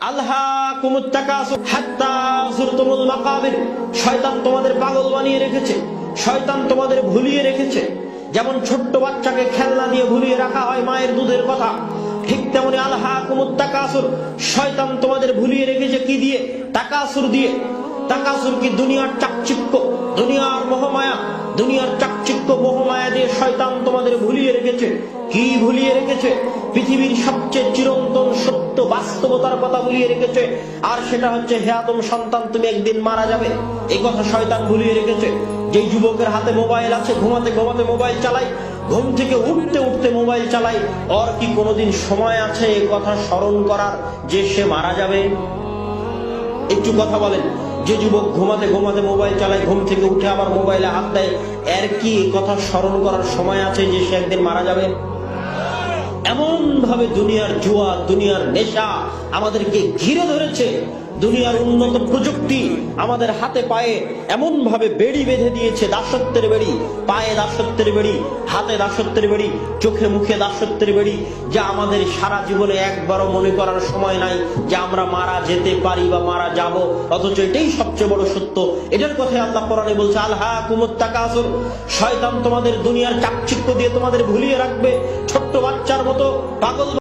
আলহাকুমুত তাকাসুর হাত্তা যুরতুমুল মাকাবির। শয়তান তোমাদের পাগল বানিয়ে রেখেছে, শয়তান তোমাদের ভুলিয়ে রেখেছে। যেমন ছোট্ট বাচ্চাকে খেলনা দিয়ে ভুলিয়ে রাখা হয় মায়ের দুধের কথা, ঠিক তেমনি আলহাকুমুত তাকাসুর, শয়তান তোমাদের ভুলিয়ে রেখেছে কি দিয়ে? তাকাসুর দিয়ে। তাকাসুর কি? দুনিয়ার চাকচিক্য, দুনিয়ার মোহমায়া, দুনিয়ার চাকচিক্য মোহমায়া দিয়ে শয়তান তোমাদের ভুলিয়ে রেখেছে। কি ভুলিয়ে রেখেছে? পৃথিবীর সবচেয়ে চিরন্তন সত্য বাস্তবতার কথা ভুলিয়ে রেখেছে, আর সেটা হচ্ছে হে আদম সন্তান, তুমি একদিন মারা যাবে। এই কথা শয়তান ভুলিয়ে রেখেছে। যে যুবকের হাতে মোবাইল আছে, ঘুমাতে ঘুমাতে মোবাইল চালায়, ঘুম থেকে উঠতে উঠতে মোবাইল চালায়, ওর কি কোনোদিন সময় আছে এই কথা স্মরণ করার যে সে মারা যাবে? একটু কথা বলেন। যে যুবক ঘুমাতে ঘুমাতে মোবাইল চালায়, ঘুম থেকে উঠে আবার মোবাইলে হাত দেয়, এর কি এই কথা স্মরণ করার সময় আছে যে সে একদিন মারা যাবে? এমন ভাবে দুনিয়ার জুয়া, দুনিয়ার নেশা আমাদেরকে ঘিরে ধরেছে, দুনিয়ার উন্নত প্রযুক্তি আমাদের হাতে পায়ে এমন ভাবে বেড়ি বেঁধে দিয়েছে, দাসত্বের বেড়ি, পায়ে দাসত্বের বেড়ি, হাতে দাসত্বের বেড়ি, চোখে মুখে দাসত্বের বেড়ি, যা আমাদের সারা জীবনে একবারও মনে করার সময় নাই যে আমরা মারা যেতে পারি বা মারা যাব। অথচ এটাই সবচেয়ে বড় সত্য। এটার কথাই আল্লাহ কোরআনে বলছে আলহাকুমুত তাকাসুর। শয়তান তোমাদের দুনিয়ার চাকচিক্য দিয়ে তোমাদের ভুলিয়ে রাখবে, ছোট্ট বাচ্চার মতো পাগল